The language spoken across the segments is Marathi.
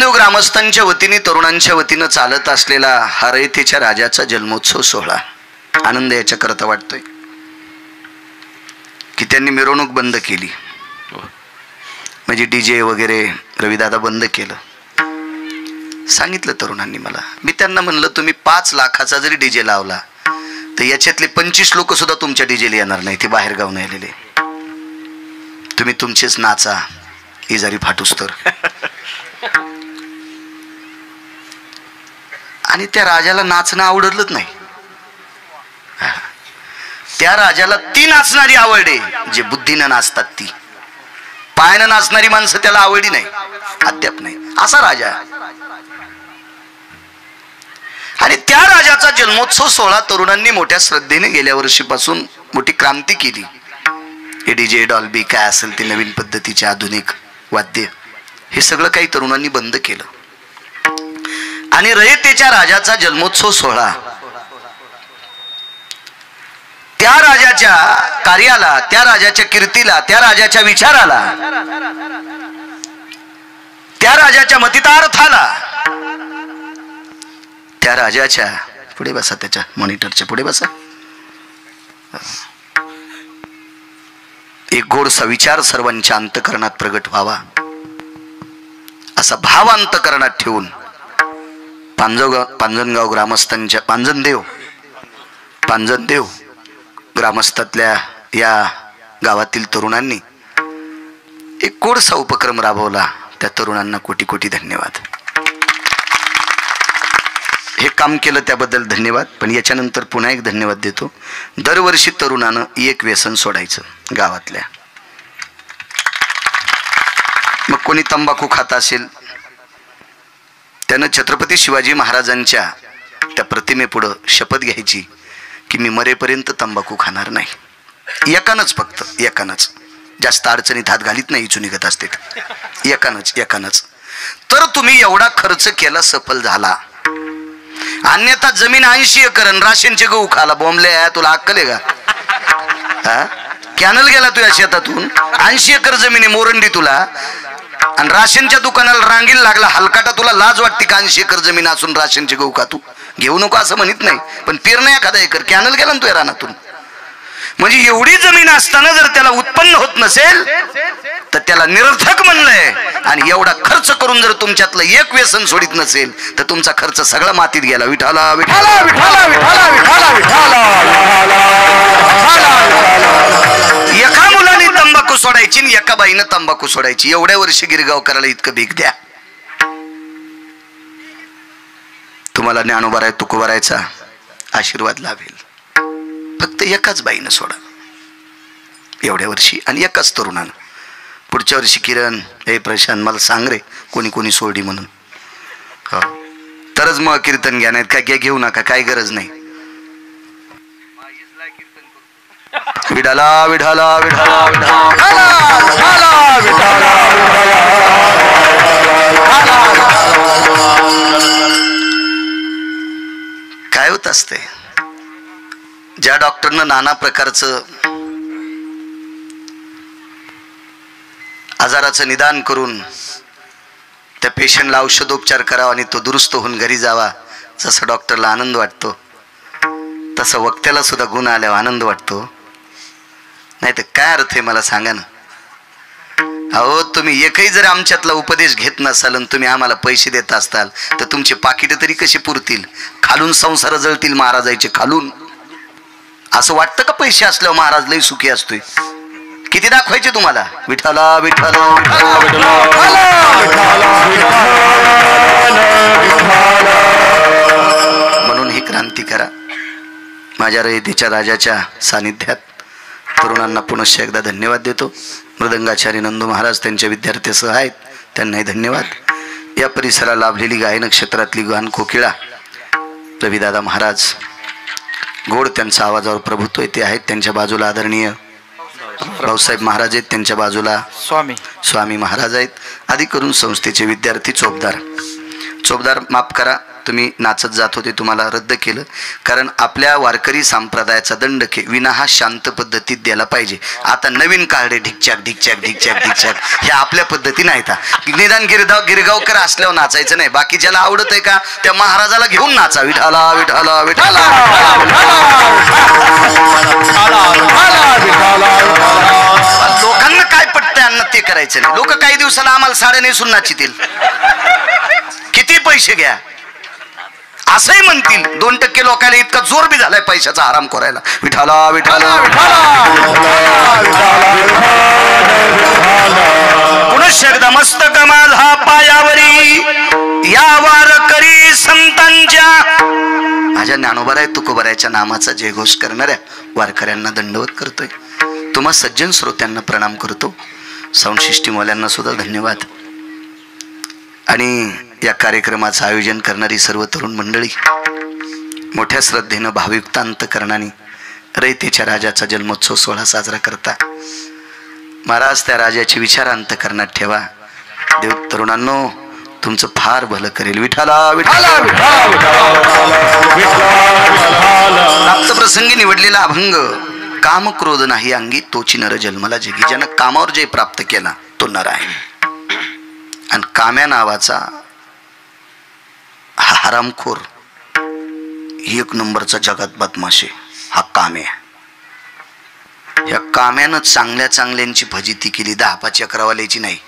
देव ग्रामस्थांच्या वतीने तरुणांच्या वतीनं चालत असलेला हा रयतेच्या राजाचा जन्मोत्सव सोहळा आनंद याच्या करता वाटतोय की त्यांनी मिरवणूक बंद केली, म्हणजे डीजे वगैरे रविदादा बंद केलं. सांगितलं तरुणांनी मला, मी त्यांना म्हणलं तुम्ही 5 लाखाचा जरी डीजे लावला तर याच्यातले 25 लोक सुद्धा तुमच्या डीजेला येणार नाही, ते बाहेर गावून आलेले. तुम्ही तुमचेच नाचा इजारी फाटूस्तर. आणि त्या राजाला नाचणं आवडलंच नाही. त्या राजाला ती नाचणारी आवडे जे बुद्धीनं नाचतात, ती पायानं नाचणारी माणसं त्याला आवडली नाही, अद्याप नाही. असा राजा. आणि त्या राजाचा जन्मोत्सव सोहळा तरुणांनी मोठ्या श्रद्धेने गेल्या वर्षीपासून मोठी क्रांती केली. हे डीजे डॉल्बी काय असेल ते नवीन पद्धतीचे आधुनिक वाद्य हे सगळं काही तरुणांनी बंद केलं. आणि रयतेच्या राजाचा जन्मोत्सव सोहळा त्या राजाच्या कार्याला, त्या राजाच्या कीर्तीला, त्या राजाच्या विचाराला, त्या राजाच्या मतितार्थाला, त्या राजाच्या पुढे बसा, त्याच्या मॉनिटरच्या पुढे बसा, एक गोडसा विचार सर्वांच्या अंतकरणात प्रगट व्हावा असा भाव अंतकरणात ठेवून पांजनगाव ग्रामस्थांच्या पांजनदेव ग्रामस्थातल्या या गावातील तरुणांनी एक गोडसा उपक्रम राबवला. त्या तरुणांना कोटी कोटी धन्यवाद. हे काम केलं त्याबद्दल धन्यवाद. पण याच्यानंतर पुन्हा एक धन्यवाद देतो. दरवर्षी तरुणानं एक व्यसन सोडायचं गावातल्या. मग कोणी तंबाखू खात असेल त्यानं छत्रपती शिवाजी महाराजांच्या त्या प्रतिमेपुढं शपथ घ्यायची की मी मरेपर्यंत तंबाखू खाणार नाही. एकानंच, फक्त एकानंच, जास्त अडचणीत हात घालीत नाही, इचू निघत असते. एकानंच. तर तुम्ही एवढा खर्च केला सफल झाला. अन्यथा जमीन 80 एकर राशनचे गहू खाला. बॉम्बले तुला अक्कल आहे का? कॅनल गेला तुझ्या शेतातून, 80 एकर जमीन मोरंडी तुला, आणि राशनच्या दुकानाला रांगील लागला. हलकाटा तुला लाज वाटते का? 80 एकर जमीन असून राशनचे गहू का तू घेऊ नको असं म्हणत नाही, पण पेरणे एखादा एकर कॅनल गेला ना तुझ्या रानातून. म्हणजे एवढी जमीन असताना जर त्याला उत्पन्न होत नसेल तर त्याला निरर्थक म्हणलंय. आणि एवढा खर्च करून जर तुमच्यातलं एक व्यसन सोडित नसेल तर तुमचा खर्च सगळा मातीत गेला. विठाला विठाला विठाला विठाला विठाला विठाला. एका मुलाने तंबाखू सोडायची आणि एका बाईनं तंबाखू सोडायची. एवढ्या वर्षी गिरगावकराला इतकं भीक द्या. तुम्हाला ज्ञानोबा तुकोबारायचा आशीर्वाद लाभेल. फक्त एकाच बाईनं सोडा एवढ्या वर्षी, आणि एकाच तरुणानं. पुढच्या वर्षी किरण, हे प्रशांत, मला सांग रे कोणी कोणी सोडली म्हणून. हो, तरच मग कीर्तन घ्या, नाहीत काय घेऊ नका, काय गरज नाही. विठाला विठाला विठाला काय होत असते. ज्या डॉक्टरनं नाना प्रकारचं आजाराचं निदान करून त्या पेशंटला औषधोपचार करावा आणि तो दुरुस्त होऊन घरी जावा, जसं डॉक्टरला आनंद वाटतो तसं वक्त्याला सुद्धा गुण आल्यावर आनंद वाटतो. नाही तर काय अर्थ आहे मला सांगा ना. अहो, तुम्ही एकही जर आमच्यातला उपदेश घेत नसाल आणि तुम्ही आम्हाला पैसे देत असताल तर तुमचे पाकिटे तरी कशी पुरतील? खालून संसार जळतील महाराजाचे खालून. असं वाटतं का पैसे असल्यावर महाराज लई सुखी असतोय? किती दाखवायचे तुम्हाला? विठाला विठाला म्हणून ही क्रांती करा. माझ्या रयतेच्या राजाच्या सानिध्यात तरुणांना पुनश्च एकदा धन्यवाद देतो. मृदंगाचार्य नंदू महाराज त्यांच्या विद्यार्थ्यासह आहेत, त्यांनाही धन्यवाद. या परिसराला लाभलेली गायन क्षेत्रातली गान कोकिळा रविदादा महाराज, गोड त्यांचा आवाजावर प्रभुत्व येते आहेत. त्यांच्या बाजूला आदरणीय भाऊसाहेब महाराज आहेत, त्यांच्या बाजूला स्वामी महाराज आहेत. आदी करून संस्थेचे विद्यार्थी चोपदार माफ करा, तुम्ही नाचत जात होते तुम्हाला रद्द केलं, कारण आपल्या वारकरी संप्रदायाचा दंडक विना हा शांत पद्धतीत द्यायला पाहिजे. आता नवीन काढे ढिकचॅक ढिकचॅक ढिकचॅक ढिकचॅक हे आपल्या पद्धती नाहीत. निदान गिरगावकर असल्यावर नाचायचं नाही, बाकी ज्याला आवडत आहे का त्या महाराजाला घेऊन नाचा. विठाला विठाला विठाला. लोकांना काय पटतंय अन्न ते करायचं नाही. लोक काही दिवसाला आम्हाला साड्या नेसून नाचितील, किती पैसे घ्या असंही म्हणतील. 2% लोकांना इतका जोर बी झालाय पैशाचा आराम करायला. विठाला विठाला पुनश्च एकदा मस्तक माझा पायावरी या वारकरी संतांच्या माझ्या ज्ञानोबाराय तुकोबारायच्या नामाचा जयघोष करणाऱ्या वारकऱ्यांना दंडवत करतोय. तुम्हा सज्जन श्रोत्यांना प्रणाम करतो. साऊंड सिस्टीमवाल्यांना सुद्धा धन्यवाद. आणि या कार्यक्रमाचं आयोजन करणारी सर्व तरुण मंडळी, मोठ्या श्रद्धेनं भावयुक्त अंतकरणाने रयतेच्या राजाचा जन्मोत्सव सोहळा साजरा करता. महाराज त्या राजाचे विचार अंतकरणात ठेवा. देव तरुणांनो तुमचं फार भलं करेल. विठाला विठाला प्राप्त प्रसंगी निवडलेला अभंग. काम क्रोध नाही अंगी तोची नर जन्मला जगी. ज्यानं कामावर जय प्राप्त केला तो नर आहे. आणि काम्या नावाचा हा हरामखोर एक नंबरचा जगात बदमाशे हा काम्या. या काम्यानं चांगल्या चांगल्यांची फजिती केली. 10-5 अकरावाल्याची नाही.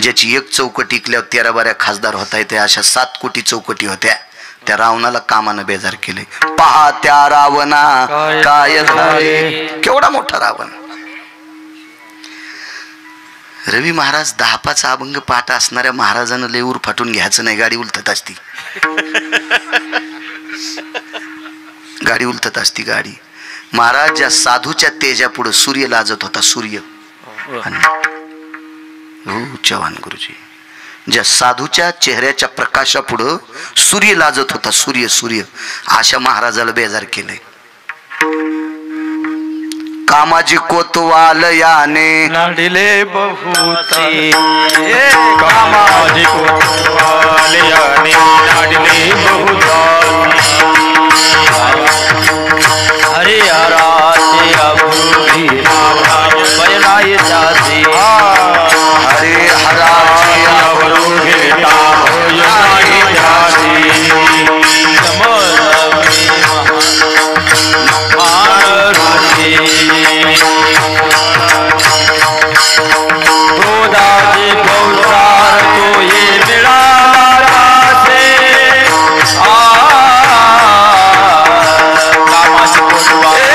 ज्याची एक चौकटी इकल्यावर 13-12 खासदार होता येते अशा 7 कोटी चौकटी होत्या. त्या रावणाला कामानं बेजार केले. पहा त्या रावणा काय झाले. केवढा मोठा रावण. रवी महाराज 10-5 अभंग पाठ असणाऱ्या महाराजानं लय उर फाटून घ्यायचं नाही. गाडी उलटत असती, गाडी उलटत असती गाडी. महाराज ज्या साधूच्या तेजा पुढे सूर्य लाजत होता. सूर्य हो चव्हाण गुरुजी. ज्या साधूच्या चेहऱ्याच्या प्रकाशापुढं सूर्य लाजत होता. सूर्य सूर्य अशा महाराजाला बेजार केलंय. कामाजी कोतवाल याने नाडिले बहुती. कामाजी कोतवाल याने नाडिले बहुती. हरे हराचे अभूरी बयनाय जाती. हरे हराचे अभूरी बयनाय जाती. क्रोधाचे भवसार तो ये मिळाला से. कामाची कोतवाल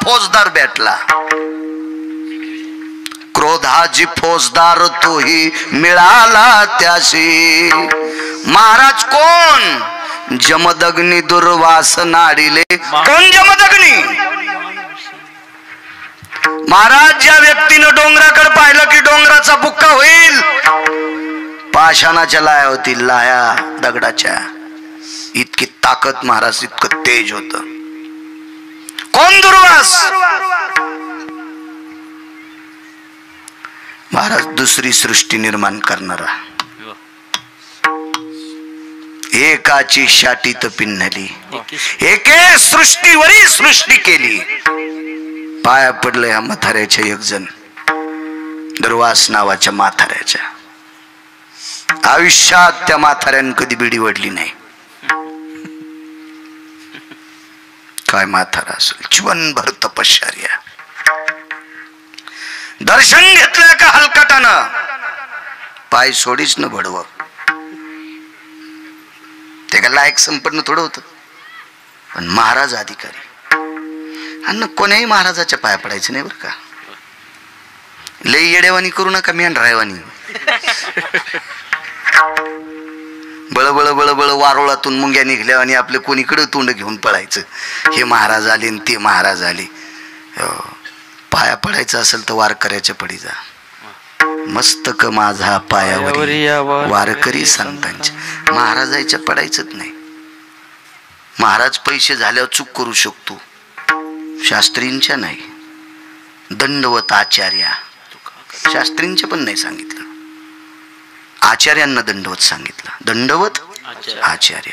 फौजदार भेटला. क्रोधाची फौजदार तोही मिळाला त्याशी. महाराज कोण? जमदग्नी दुर्वास नाडिले. कोण जमदग्नी? महाराज ज्या व्यक्तीनं डोंगराकडे पाहिलं की डोंगराचा बुक्का होईल. पाषाणाच्या लाया होती, लाया दगडाच्या. इतकी ताकद महाराज, इतकं तेज होत. कोण? दुर्वास. महाराज दुसरी सृष्टी निर्माण करणारा. एकाची शाटीत पिन्हली. एके सृष्टीवरी सृष्टी केली. पाया पडले ह्या म्हाताऱ्याच्या एक जण, दुर्वास नावाच्या म्हाताऱ्याच्या. आयुष्यात त्या म्हाताऱ्यानं कधी बिडी वडली नाही. काय म्हातारा असेल. जीवनभर तपश्चर्या. दर्शन घेतलं का हलकटानं पाय सोडीच न भडव. ते का लायक संपन्न थोडं होतं. पण महाराज अधिकारी अन्न कोण्याही महाराजाच्या पाया पडायचं नाही बरं का. लई येडेवानी करू नका. मेंढरायवानी बळबळ बळबळ वारोळातून मुंग्या निघल्या आणि आपले कोणीकडे तोंड घेऊन पळायचं. हे महाराज आले आणि ते महाराज आले. पाया पडायचं असेल तर वारकऱ्याच्या पडी जा. मस्तक माझा पायावरी वारकरी संतांच्या. महाराजाच्या पडायचंच नाही. महाराज पैसे झाल्यावर चूक करू शकतो, शास्त्रींच्या नाही. दंडवत आचार्या, शास्त्रींच्या पण नाही सांगितलं, आचार्यांना दंडवत सांगितलं. दंडवत आचार्य.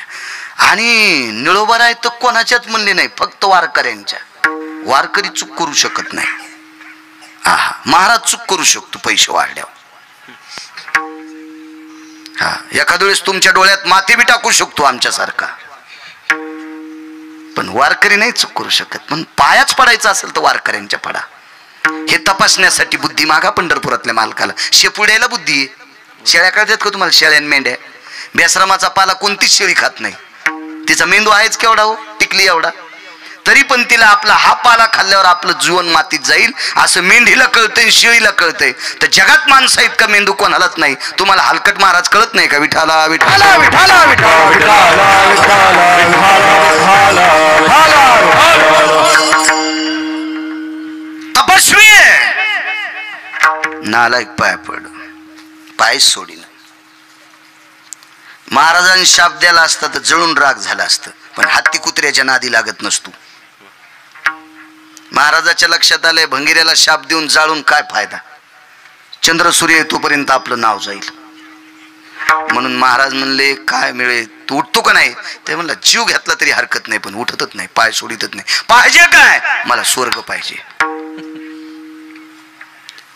आणि निळोबा आहे तर कोणाच्याच म्हणले नाही, फक्त वारकऱ्यांच्या. वारकरी चूक करू शकत नाही. आहा, महाराज चूक करू शकतो पैसे वाढल्यावर. हा, एखाद्या वेळेस तुमच्या डोळ्यात माती बी टाकू शकतो आमच्यासारखा, पण वारकरी नाही चूक करू शकत. पण पायाच पडायचं असेल तर वारकऱ्यांच्या पडा. हे तपासण्यासाठी बुद्धी मागा पंढरपुरातल्या मालकाला. शेपुड्याला बुद्धी आहे. शेळ्या कळतात का तुम्हाला? शेळ्या मेंढ्या. बेसरामाचा पाला कोणतीच शेळी खात नाही. तिचा मेंदू आहेच केवढा हो, टिकली एवढा. तरी पण तिला आपला हा पाला खाल्ल्यावर आपलं जीवन मातीत जाईल असं मेंढीला कळतंय, शेळीला कळतंय. तर जगात माणसा इतका मेंदू कोणालाच नाही. तुम्हाला हलकट महाराज कळत नाही का? विठाला विठाला विठाला विठाला. तपस्वी नालायक पाय पड, पाय सोडीन. महाराजांनी शाप द्यायला असता तर जळून राग झाला असतं, पण हत्ती कुत्र्याच्या नादी लागत नसतो. महाराजाच्या लक्षात आलंय भंगिऱ्याला शाप देऊन जाळून काय फायदा, चंद्र सूर्य येतोपर्यंत आपलं नाव जाईल. म्हणून महाराज म्हणले काय मिळेल, तू उठतो का नाही? ते म्हणलं जीव घेतला तरी हरकत नाही, पण उठतच नाही, पाय सोडितच नाही. पाहिजे काय? मला स्वर्ग पाहिजे.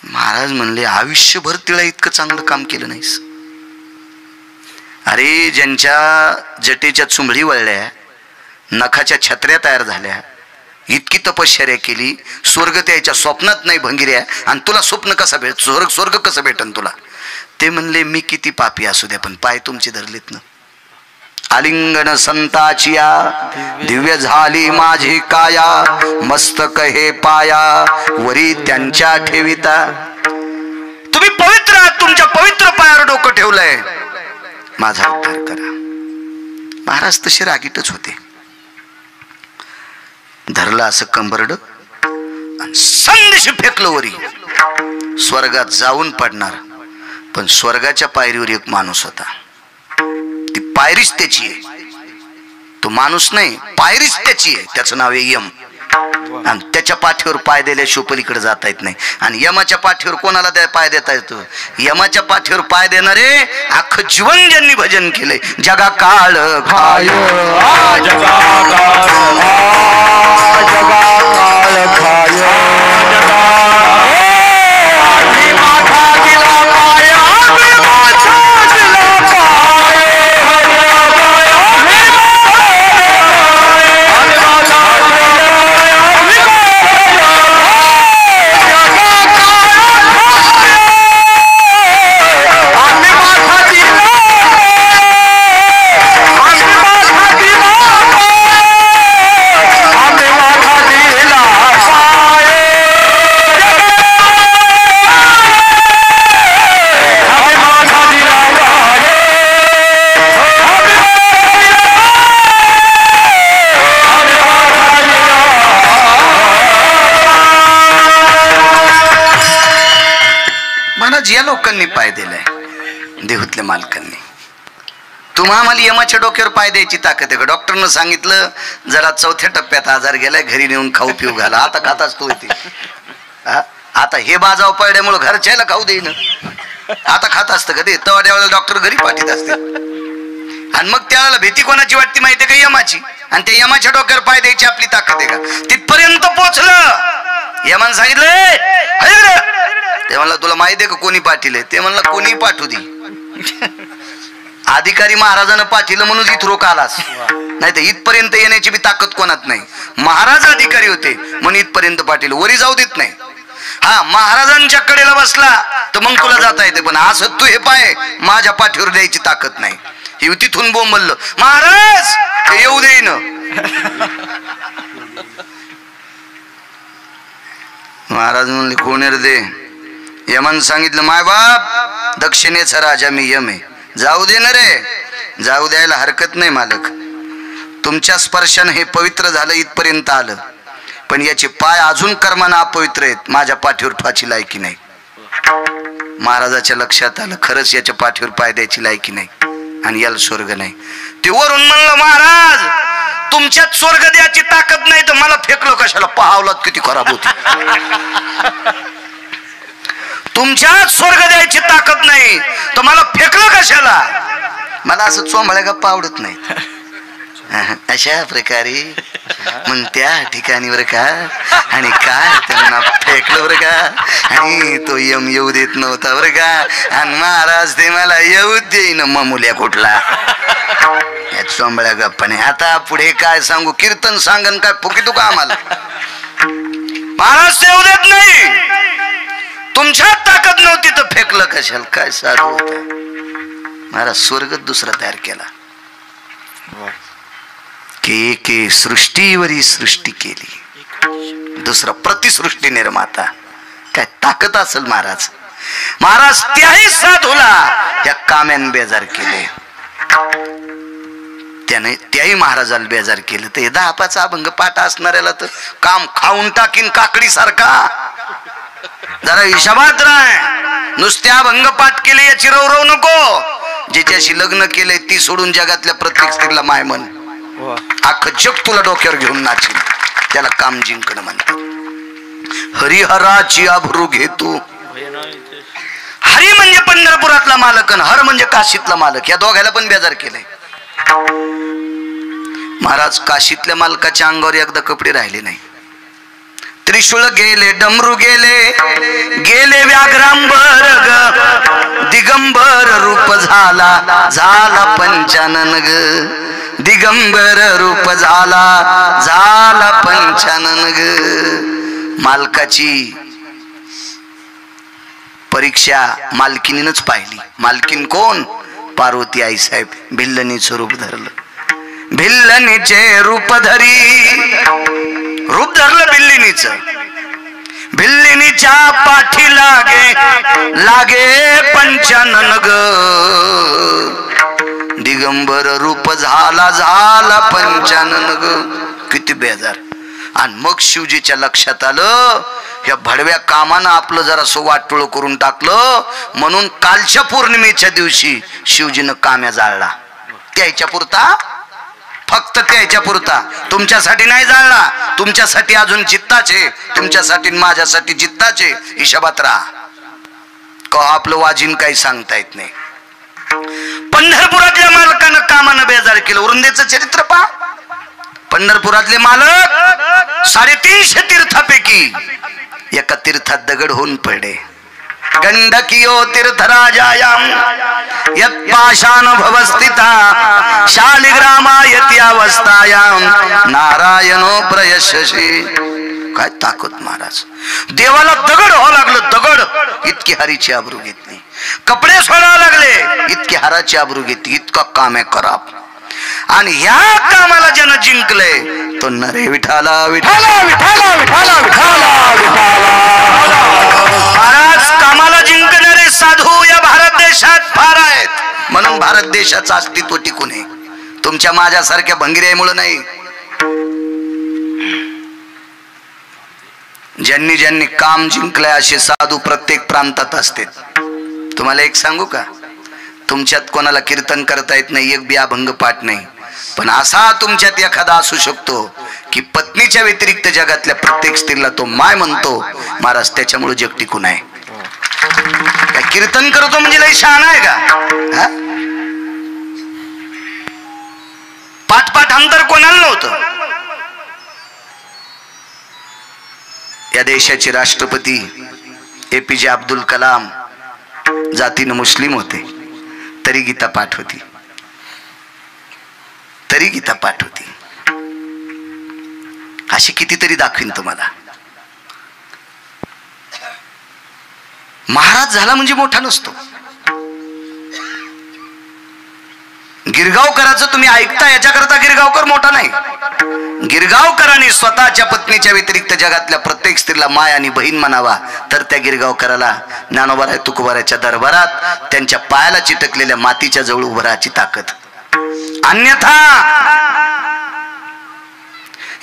महाराज म्हणले आयुष्यभर तिला इतकं चांगलं काम केलं नाहीस. अरे ज्यांच्या जटेच्या चुंबडी वळल्या, नखाच्या छत्र्या तयार झाल्या, इतकी तपश्चर्या केली, स्वर्ग त्याच्या स्वप्नात नाही भंगिऱ्या, आणि तुला स्वप्न कसा भेट, स्वर्ग कसं भेटन तुला? ते म्हणले मी किती पापी असू द्या, पण पाय तुमचे धरलेत ना. आलिंगन संताचिया दिव्य झाली माझी काया, मस्तक हे पाया वरी त्यांच्या ठेविता. तुम्ही पवित्र आहात, तुमच्या पवित्र पायावर डोकं ठेवलंय, माझा उद्धार करा. महाराज तसे रागीटच होते. धरलं असं कंबरड आणि संदेश फेकलं वरी. स्वर्गात जाऊन पडणार, पण स्वर्गाच्या पायरीवर एक माणूस होता. ती पायरीच त्याची आहे, तो माणूस नाही, पायरीच त्याची आहे. त्याचं नाव आहे यम. आणि त्याच्या पाठीवर पाय दिल्या शिवपलीकडे जाता येत नाही. आणि यमाच्या पाठीवर कोणाला पाय देता येतो? यमाच्या पाठीवर पाय देणारे अख्खं जीवन ज्यांनी भजन केलंय. जगा काळ खाय, जगा काळ खाय, या लोकांनी पाय दिलाय, देहूतल्या मालकांनी. तुम्हा आम्हाला यमाच्या डोक्यावर पाय द्यायची ताकद आहे का? डॉक्टरनं सांगितलं जरा चौथ्या टप्प्यात आजार गेलाय, घरी नेऊन खाऊ पिऊ घाला. आता खाताच तो येते. आता हे बाजाव पडल्यामुळे घरच्याला खाऊ देईन. आता खात असतं का ते? तेवढ्या वेळेला डॉक्टर घरी पाठीत असते. आणि मग त्याला भीती कोणाची वाटते माहिती का? यमाची. आणि त्या यमाच्या डोक्यावर पाय द्यायची आपली ताकद आहे का? तिथपर्यंत पोचलं. यमान सांगितलं ते म्हणलं तुला माहिती आहे का कोणी पाठीले? ते म्हणलं कोणी पाठवू दे. अधिकारी महाराजानं पाठीलं म्हणून इथं रोक आलास, नाही तर इथपर्यंत येण्याची बी ताकद कोणात नाही. महाराज अधिकारी होते म्हणून इथपर्यंत पाठील, वरी जाऊ देत नाही. हा, महाराजांच्या कडेला बसला तर मग तुला जाता येते, पण असं तू हे पाय माझ्या पाठीवर द्यायची ताकद नाही. ही तिथून बोंबललं, महाराज हे येऊ देईन. महाराज म्हणले कोण रे दे? यमन सांगितलं माय बाप दक्षिणेचा राजा मी यम आहे, जाऊ दे ना रे. जाऊ द्यायला हरकत नाही मालक, तुमच्या स्पर्शाने हे पवित्र झालं, इथपर्यंत आलं. पण याचे पाय अजून कर्मानं अपवित्र आहेत, माझ्या पाठीवर ठेवायची लायकी नाही. महाराजाच्या लक्षात आलं खरंच याच्या पाठीवर पाय द्यायची लायकी नाही आणि याला स्वर्ग नाही. ते वरून म्हणलं महाराज तुमच्यात स्वर्ग द्यायची ताकद नाही तर मला फेकलं कशाला, पाहावलात किती खराब होती. तुमच्यात स्वर्ग द्यायची ताकद नाही तर मला फेकलं कशाला. मला असं चोंबळ्या गप्पा आवडत नाही. अशा प्रकारे मग त्या ठिकाणी बरं का आणि काय त्यांना फेकलं बरं का आणि तो यम येऊ देत नव्हता बरं का आणि महाराज ते मला येऊ देईन ममुल्या कुठला. या चोंबळ्या गप्पाने आता पुढे काय सांगू, कीर्तन सांगन काय फुकी तू का आम्हाला. महाराज येऊ देत नाही, तुमच्यात ताकद नव्हती तर फेकलं कशाला, काय साधू होता. महाराज स्वर्ग दुसरा तयार केला की एके सृष्टीवरी सृष्टी केली, दुसरा प्रतिसृष्टी निर्माता. काय ताकद असेल महाराज. महाराज त्याही साधूला या काम्यान बेजार केले, त्याने त्याही महाराजाला बेजार केलं. तर हे 10-5 अभंग पाठ असणाऱ्याला तर काम खाऊन टाकीन काकडी सारखा. जरा हिशोबात राह, नुसत्या अभंग पाठ केले याची रवरव नको. ज्याच्याशी लग्न केलंय ती सोडून जगातल्या प्रत्येक स्त्रीला माय म्हण. अख्खं जग तुला डोक्यावर घेऊन नाचीन, त्याला काम जिंकणं म्हणतात. हरिहराची आभरू घेतो. हरी म्हणजे पंढरपुरातला मालक आणि हर म्हणजे काशीतला मालक, या दोघायला पण बेजार केलंय. महाराज काशीतल्या मालकाच्या अंगावर एकदा कपडे राहिले नाही. त्रिशूळ गेले, डमरू गेले, गेले व्याघ्रांबर ग, दिगंबर रूप झाला, झाला पंचानन ग. दिगंबर रूप झाला, झाला पंचानन ग. मालकाची परीक्षा मालकिनीनच पाहिली. मालकीन कोण? पार्वती आई साहेब. भिल्लनीचं रूप धरलं, भिल्लनीचे रूप धरी, रूप धरलं भिल्लिनीचं. भिल्लिनीच्या पाठी लागे, लागे पंचानन ग. दिगंबर रूप झाला, झाला पंचानन ग. किती बेजार. आणि मग शिवजीच्या लक्षात आलं या भडव्या कामानं आपलं जरा वाटोळ करून टाकलं, म्हणून कालच्या पौर्णिमेच्या दिवशी शिवजीनं काम्या जाळला. त्याच्या पुरता, फक्त त्याच्या पुरता, तुमच्यासाठी नाही जाळला. तुमच्यासाठी अजून जित्ताचे, तुमच्यासाठी माझ्यासाठी जित्ताचे. हिशोबात राहा का आपलं वाजीन काही सांगता येत नाही. पंढरपुरातल्या मालकानं कामानं बेजार केलं. वृंदेचं चरित्र पहा. पंढरपुरातले मालक 350 तीर्थापैकी एका तीर्थात दगड होऊन पडले. गंडकियो तीर्थराजायाम यत् पाषाण भवस्थिता शालिग्रामायति अवस्थायाम नारायणो प्रयशशी. काय ताकद महाराज. देवाला दगड व्हावं लागलं, दगड. इतकी हरीची आबरू घेतली. कपडे सोडावं लागले, इतकी हाराची आबरू घेतली. इतका काम आहे खराब. आणि ह्या कामाला ज्यानं जिंकले तो नरे विठाला विठाला विठाला विठाला विठाला विठाला. महाराज कामाला जिंकणारे साधू या भारत देशात फार आहेत, म्हणून भारत देशाचं अस्तित्व टिकून आहे. तुमच्या माझ्यासारख्या भंगिऱ्यामुळे नाही. ज्यांनी ज्यांनी काम जिंकलंय असे साधू प्रत्येक प्रांतात असते. तुम्हाला एक सांगू का, तुमच्यात कोणाला कीर्तन करता येत नाही, एक बी अभंग पाठ नाही, पण असा तुमच्यात एखादा असू शकतो की पत्नीच्या व्यतिरिक्त जगातल्या प्रत्येक स्त्रीला तो माय म्हणतो. महाराज त्याच्यामुळे जग टिकून आहे. काय कीर्तन करतो म्हणजे लई शहाणा आहे का? पाठ पाठ अंतर कोणाला नव्हतं. या देशाचे राष्ट्रपती APJ अब्दुल कलाम जातीनं मुस्लिम होते, तरी गीता पाठ होती, तरी गीता पाठ होती. अशी कितीतरी दाखवीन तुम्हाला. महाराज झाला म्हणजे मोठा नसतो. गिरगावकरांचं तुम्ही ऐकता, याच्याकरता गिरगावकर मोठा नाही. गिरगावकरांनी स्वतःच्या पत्नीच्या व्यतिरिक्त जगातल्या प्रत्येक स्त्रीला माय आणि बहीण म्हणावा, तर त्या गिरगावकराला ज्ञानोबा तुकोबाराच्या दरबारात त्यांच्या पायाला चिटकलेल्या मातीच्या जवळ उभं राहायची ताकद. अन्यथा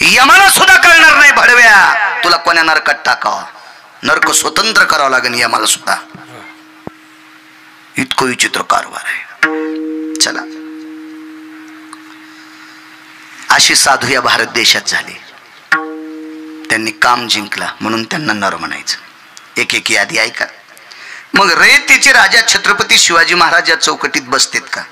यमाला सुद्धा कळणार नाही भडव्या कोण्या नरकात टाकावा, नरक स्वतंत्र करावं लागेल यामाला सुद्धा. इतकं विचित्र कारभार आहे. चला, अशी साधू या भारत देशात झाली. त्यांनी काम जिंकला म्हणून त्यांना नर म्हणायचं. एक एक यादी ऐका. मग रयतेचे राजा छत्रपती शिवाजी महाराज या चौकटीत बसतेत का?